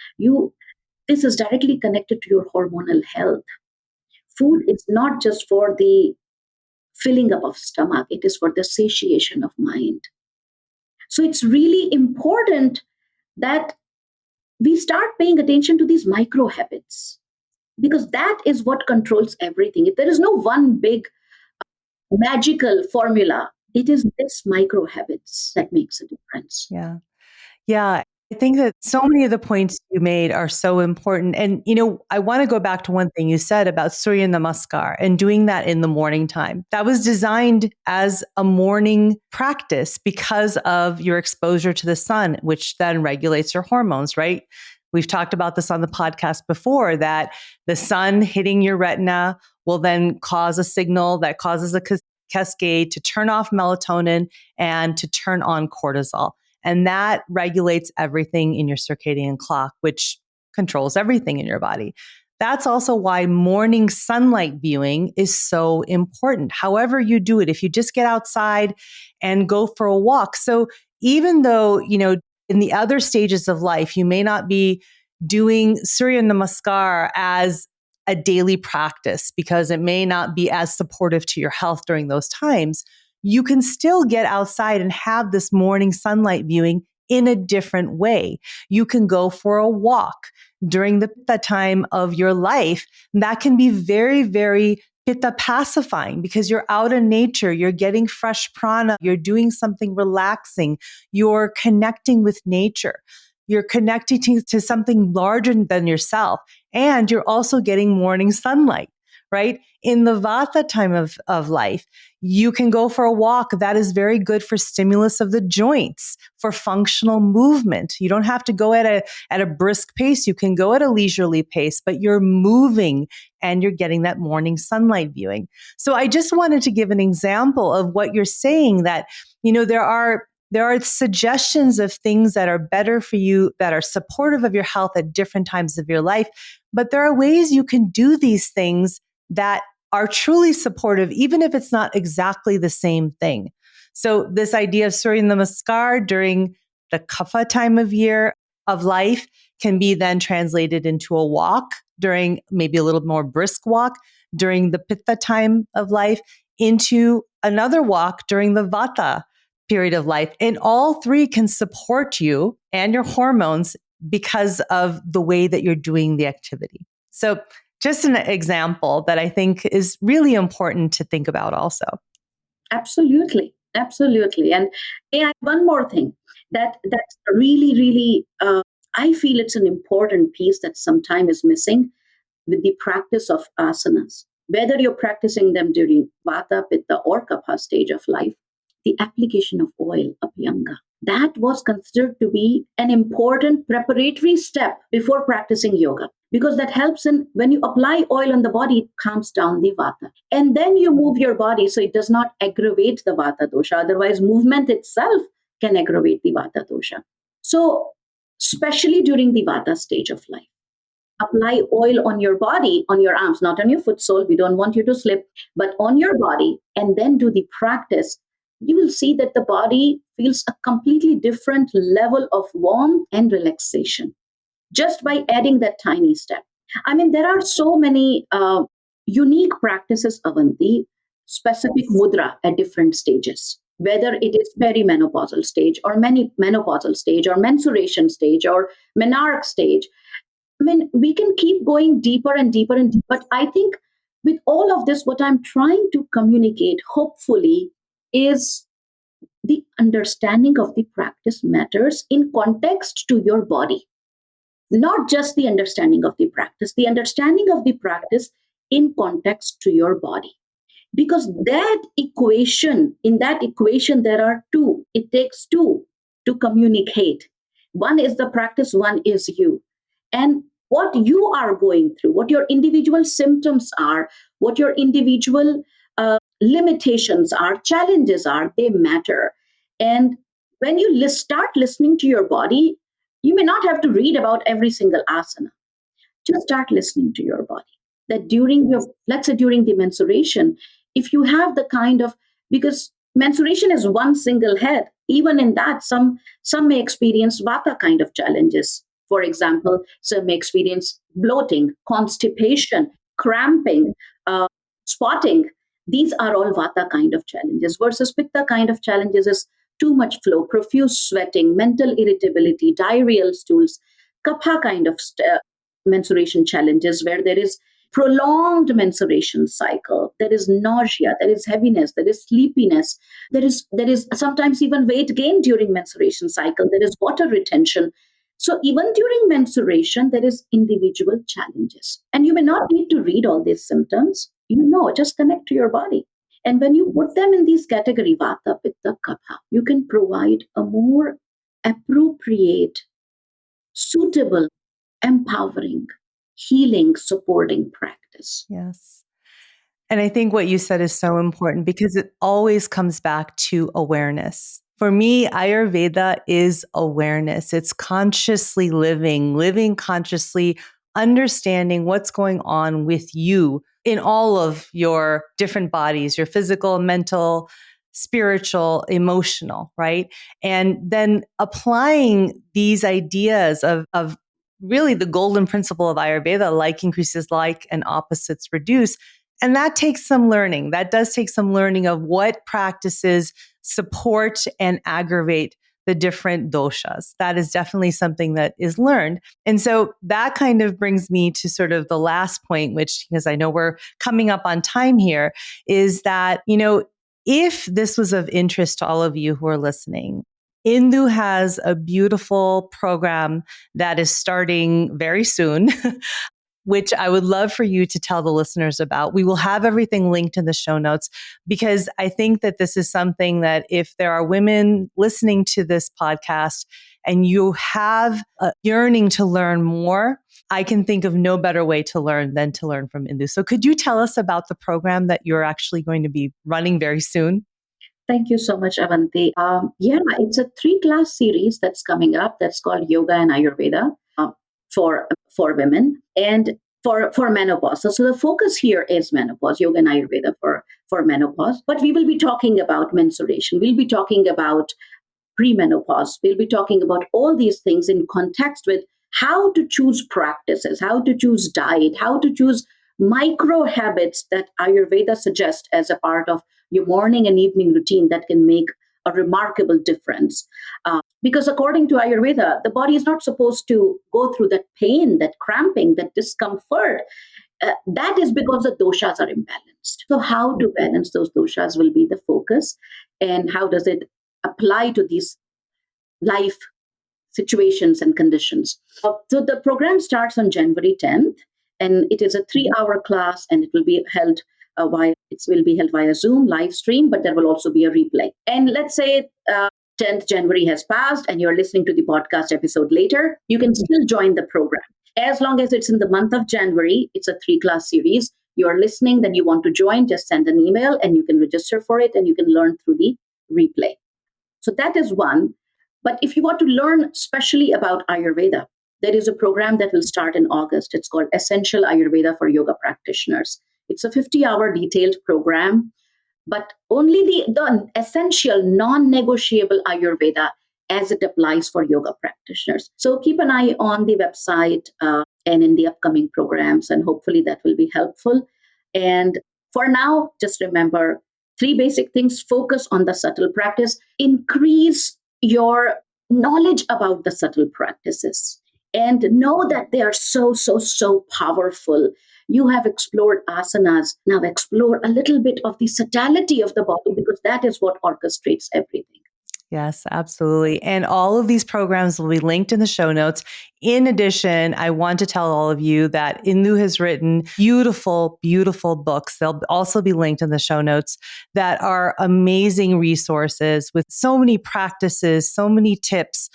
This is directly connected to your hormonal health. Food is not just for the filling up of stomach, it is for the satiation of mind. So it's really important that we start paying attention to these micro habits because that is what controls everything. There is no one big magical formula. It is this micro habits that makes a difference. Yeah. Yeah. I think that so many of the points you made are so important. And, I want to go back to one thing you said about Surya Namaskar and doing that in the morning time. That was designed as a morning practice because of your exposure to the sun, which then regulates your hormones, right? We've talked about this on the podcast before that the sun hitting your retina will then cause a signal that causes a cascade to turn off melatonin and to turn on cortisol. And that regulates everything in your circadian clock, which controls everything in your body. That's also why morning sunlight viewing is so important. However you do it, if you just get outside and go for a walk. So even though, in the other stages of life, you may not be doing Surya Namaskar as a daily practice because it may not be as supportive to your health during those times, you can still get outside and have this morning sunlight viewing in a different way. You can go for a walk during the time of your life. That can be very, very Pitta pacifying because you're out in nature, you're getting fresh prana, you're doing something relaxing, you're connecting with nature, you're connecting to something larger than yourself, and you're also getting morning sunlight, right? In the Vata time of life, you can go for a walk. That is very good for stimulus of the joints, for functional movement. You don't have to go at a brisk pace. You can go at a leisurely pace, but you're moving and you're getting that morning sunlight viewing. So I just wanted to give an example of what you're saying that, there are suggestions of things that are better for you, that are supportive of your health at different times of your life. But there are ways you can do these things that are truly supportive, even if it's not exactly the same thing. So this idea of Surya Namaskar during the Kapha time of year of life can be then translated into a walk during maybe a little more brisk walk during the Pitta time of life into another walk during the Vata period of life. And all three can support you and your hormones because of the way that you're doing the activity. So just an example that I think is really important to think about also. Absolutely, absolutely. And may I add one more thing that's really, really, I feel it's an important piece that sometimes is missing with the practice of asanas. Whether you're practicing them during Vata, Pitta, or Kapha stage of life, the application of oil, Abhyanga, that was considered to be an important preparatory step before practicing yoga because that helps in when you apply oil on the body, it calms down the Vata. And then you move your body so it does not aggravate the Vata dosha. Otherwise, movement itself can aggravate the Vata dosha. So, especially during the Vata stage of life, apply oil on your body, on your arms, not on your foot sole. We don't want you to slip, but on your body, and then do the practice. You will see that the body feels a completely different level of warmth and relaxation just by adding that tiny step. I mean, there are so many unique practices, Avanti, specific mudra at different stages, whether it is perimenopausal stage or menopausal stage or menstruation stage or menarche stage. I mean, we can keep going deeper and deeper and deeper. But I think with all of this, what I'm trying to communicate, hopefully, is the understanding of the practice matters in context to your body. Not just the understanding of the understanding of the practice in context to your body. Because in that equation, there are two. It takes two to communicate. One is the practice, one is you. And what you are going through, what your individual symptoms are, what your individual limitations are, challenges are, they matter. And when you start listening to your body, you may not have to read about every single asana. Just start listening to your body. That during your, let's say during the menstruation, if you have the kind of, because menstruation is one single head, even in that, some may experience vata kind of challenges. For example, some may experience bloating, constipation, cramping, uh, spotting. These are all vata kind of challenges, versus pitta kind of challenges is too much flow, profuse sweating, mental irritability, diarrheal stools. Kapha kind of menstruation challenges, where there is prolonged menstruation cycle, there is nausea, there is heaviness, there is sleepiness, there is sometimes even weight gain during menstruation cycle, there is water retention. So even during menstruation, there is individual challenges, and you may not need to read all these symptoms. Just connect to your body. And when you put them in these category, vata, pitta, kapha, you can provide a more appropriate, suitable, empowering, healing, supporting practice. Yes. And I think what you said is so important because it always comes back to awareness. For me, Ayurveda is awareness. It's consciously living consciously, understanding what's going on with you in all of your different bodies, your physical, mental, spiritual, emotional, right? And then applying these ideas of really the golden principle of Ayurveda, like increases like and opposites reduce. And that takes some learning. That does take some learning of what practices support and aggravate the different doshas. That is definitely something that is learned. And so that kind of brings me to sort of the last point, which, because I know we're coming up on time here, is that, if this was of interest to all of you who are listening, Indu has a beautiful program that is starting very soon, which I would love for you to tell the listeners about. We will have everything linked in the show notes because I think that this is something that if there are women listening to this podcast and you have a yearning to learn more, I can think of no better way to learn than to learn from Indu. So could you tell us about the program that you're actually going to be running very soon? Thank you so much, Avanti. It's a 3-class series that's coming up. That's called Yoga and Ayurveda for women and for menopause. So the focus here is menopause, yoga and Ayurveda for menopause. But we will be talking about menstruation. We'll be talking about premenopause. We'll be talking about all these things in context with how to choose practices, how to choose diet, how to choose micro habits that Ayurveda suggests as a part of your morning and evening routine that can make a remarkable difference. Because according to Ayurveda, the body is not supposed to go through that pain, that cramping, that discomfort. That is because the doshas are imbalanced. So, how to balance those doshas will be the focus, and how does it apply to these life situations and conditions. So the program starts on January 10th, and it is a 3-hour class, and it will be held via Zoom live stream, but there will also be a replay. And let's say 10th January has passed, and you're listening to the podcast episode later, you can still join the program. As long as it's in the month of January, it's a 3-class series. You are listening, then you want to join, just send an email, and you can register for it, and you can learn through the replay. So that is one. But if you want to learn specially about Ayurveda, there is a program that will start in August. It's called Essential Ayurveda for Yoga Practitioners. It's a 50-hour detailed program, but only the essential, non-negotiable Ayurveda as it applies for yoga practitioners. So keep an eye on the website and in the upcoming programs, and hopefully that will be helpful. And for now, just remember 3 basic things. Focus on the subtle practice. Increase your knowledge about the subtle practices and know that they are so, so, so powerful. You have explored asanas. Now explore a little bit of the subtlety of the body, because that is what orchestrates everything. Yes, absolutely. And all of these programs will be linked in the show notes. In addition, I want to tell all of you that Indu has written beautiful, beautiful books. They'll also be linked in the show notes that are amazing resources with so many practices, so many tips,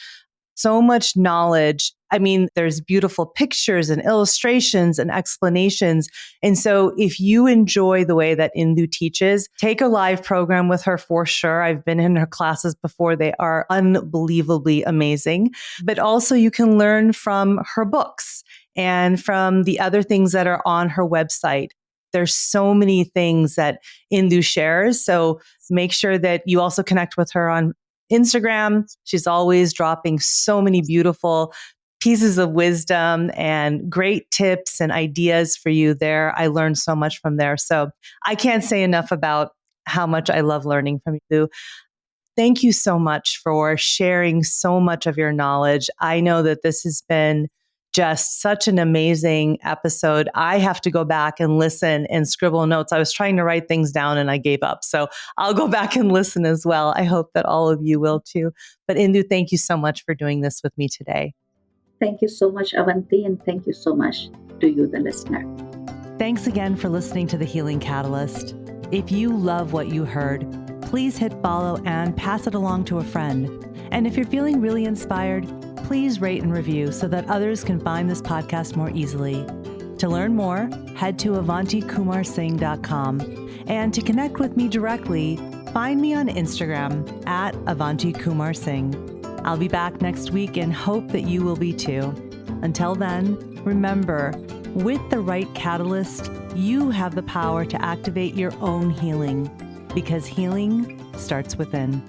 so much knowledge. I mean, there's beautiful pictures and illustrations and explanations. And so if you enjoy the way that Indu teaches, take a live program with her for sure. I've been in her classes before. They are unbelievably amazing. But also you can learn from her books and from the other things that are on her website. There's so many things that Indu shares. So make sure that you also connect with her on Instagram. She's always dropping so many beautiful pieces of wisdom and great tips and ideas for you there. I learned so much from there. So I can't say enough about how much I love learning from you. Thank you so much for sharing so much of your knowledge. I know that this has been just such an amazing episode. I have to go back and listen and scribble notes. I was trying to write things down and I gave up. So I'll go back and listen as well. I hope that all of you will too. But Indu, thank you so much for doing this with me today. Thank you so much, Avanti, and thank you so much to you, the listener. Thanks again for listening to The Healing Catalyst. If you love what you heard, please hit follow and pass it along to a friend. And if you're feeling really inspired, please rate and review so that others can find this podcast more easily. To learn more, head to avantikumarsingh.com. And to connect with me directly, find me on Instagram at Avanti Kumar Singh. I'll be back next week and hope that you will be too. Until then, remember, with the right catalyst, you have the power to activate your own healing, because healing starts within.